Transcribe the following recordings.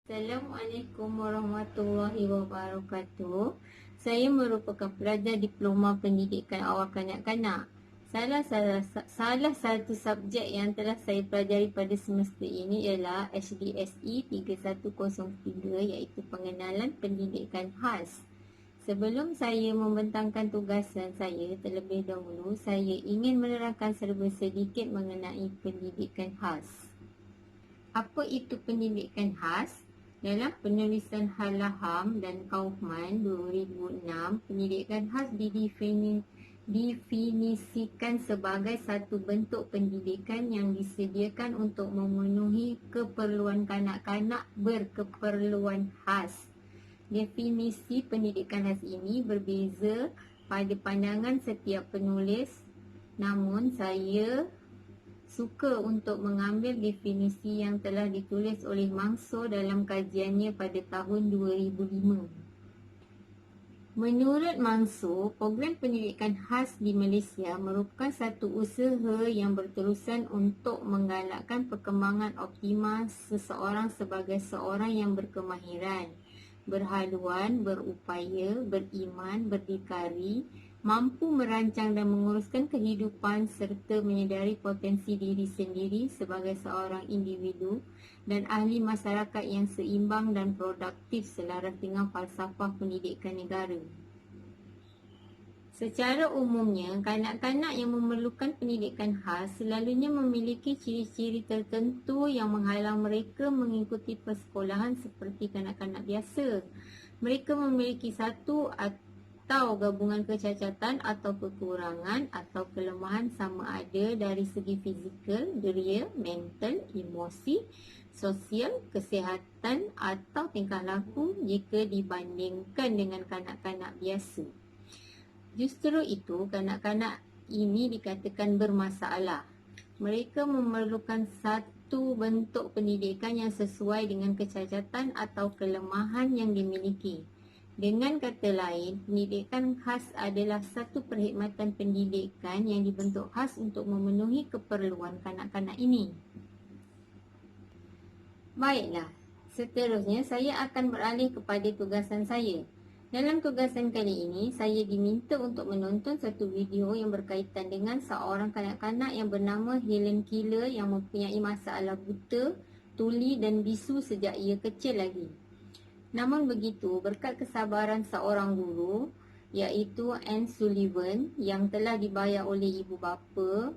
Assalamualaikum warahmatullahi wabarakatuh. Saya merupakan pelajar diploma pendidikan awal kanak-kanak. Salah satu subjek yang telah saya pelajari pada semester ini ialah HDSE 3103 iaitu pengenalan pendidikan khas. Sebelum saya membentangkan tugasan saya, terlebih dahulu saya ingin menerangkan serba sedikit mengenai pendidikan khas. Apa itu pendidikan khas? Dalam penulisan Halaham dan Kaufman 2006, pendidikan khas didefinisikan sebagai satu bentuk pendidikan yang disediakan untuk memenuhi keperluan kanak-kanak berkeperluan khas. Definisi pendidikan khas ini berbeza pada pandangan setiap penulis, namun saya suka untuk mengambil definisi yang telah ditulis oleh Mangso dalam kajiannya pada tahun 2005. Menurut Mangso, program pendidikan khas di Malaysia merupakan satu usaha yang berterusan untuk menggalakkan perkembangan optimal seseorang sebagai seorang yang berkemahiran, berhaluan, berupaya, beriman, berdikari, mampu merancang dan menguruskan kehidupan serta menyedari potensi diri sendiri sebagai seorang individu dan ahli masyarakat yang seimbang dan produktif selaras dengan falsafah pendidikan negara. Secara umumnya, kanak-kanak yang memerlukan pendidikan khas selalunya memiliki ciri-ciri tertentu yang menghalang mereka mengikuti persekolahan seperti kanak-kanak biasa. Mereka memiliki satu atau gabungan kecacatan atau kekurangan atau kelemahan sama ada dari segi fizikal, deria, mental, emosi, sosial, kesihatan atau tingkah laku jika dibandingkan dengan kanak-kanak biasa. Justru itu, kanak-kanak ini dikatakan bermasalah. Mereka memerlukan satu bentuk pendidikan yang sesuai dengan kecacatan atau kelemahan yang dimiliki. Dengan kata lain, pendidikan khas adalah satu perkhidmatan pendidikan yang dibentuk khas untuk memenuhi keperluan kanak-kanak ini. Baiklah, seterusnya saya akan beralih kepada tugasan saya. Dalam tugasan kali ini, saya diminta untuk menonton satu video yang berkaitan dengan seorang kanak-kanak yang bernama Helen Keller yang mempunyai masalah buta, tuli dan bisu sejak ia kecil lagi. Namun begitu, berkat kesabaran seorang guru, iaitu Anne Sullivan yang telah dibayar oleh ibu bapa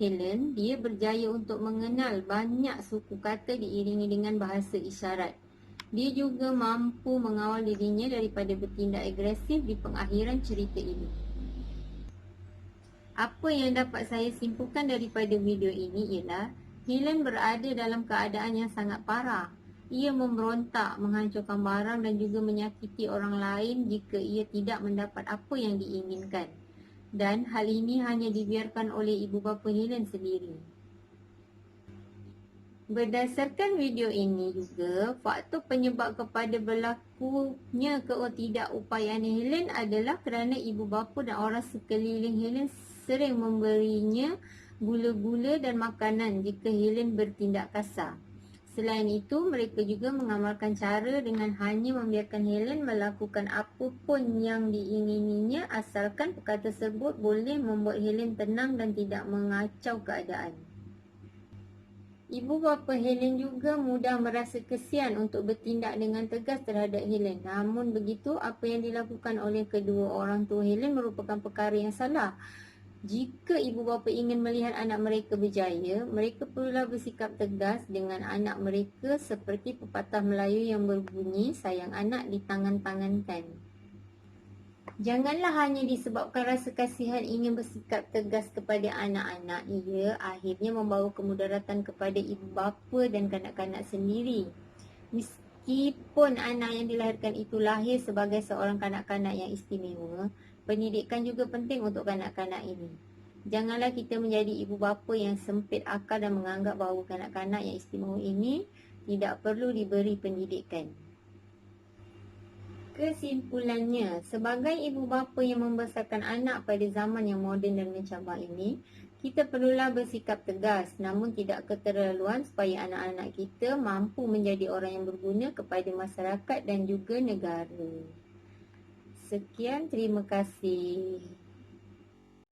Helen, dia berjaya untuk mengenal banyak suku kata diiringi dengan bahasa isyarat. Dia juga mampu mengawal dirinya daripada bertindak agresif di pengakhiran cerita ini. Apa yang dapat saya simpulkan daripada video ini ialah Helen berada dalam keadaan yang sangat parah. Ia memberontak, menghancurkan barang dan juga menyakiti orang lain jika ia tidak mendapat apa yang diinginkan. Dan hal ini hanya dibiarkan oleh ibu bapa Helen sendiri. Berdasarkan video ini juga, faktor penyebab kepada berlakunya ketidakupayaan Helen adalah kerana ibu bapa dan orang sekeliling Helen sering memberinya gula-gula dan makanan jika Helen bertindak kasar. Selain itu, mereka juga mengamalkan cara dengan hanya membiarkan Helen melakukan apapun yang diingininya asalkan perkara tersebut boleh membuat Helen tenang dan tidak mengacau keadaan. Ibu bapa Helen juga mudah merasa kesian untuk bertindak dengan tegas terhadap Helen. Namun begitu, apa yang dilakukan oleh kedua orang tua Helen merupakan perkara yang salah. Jika ibu bapa ingin melihat anak mereka berjaya, mereka perlulah bersikap tegas dengan anak mereka seperti pepatah Melayu yang berbunyi, sayang anak ditangan-tangankan. Janganlah hanya disebabkan rasa kasihan ingin bersikap tegas kepada anak-anak, ia akhirnya membawa kemudaratan kepada ibu bapa dan kanak-kanak sendiri. Meskipun anak yang dilahirkan itu lahir sebagai seorang kanak-kanak yang istimewa, pendidikan juga penting untuk kanak-kanak ini. Janganlah kita menjadi ibu bapa yang sempit akal dan menganggap bahawa kanak-kanak yang istimewa ini tidak perlu diberi pendidikan. Kesimpulannya, sebagai ibu bapa yang membesarkan anak pada zaman yang moden dan mencabar ini, Kita perlulah bersikap tegas namun tidak keterlaluan supaya anak-anak kita mampu menjadi orang yang berguna kepada masyarakat dan juga negara. Sekian, terima kasih.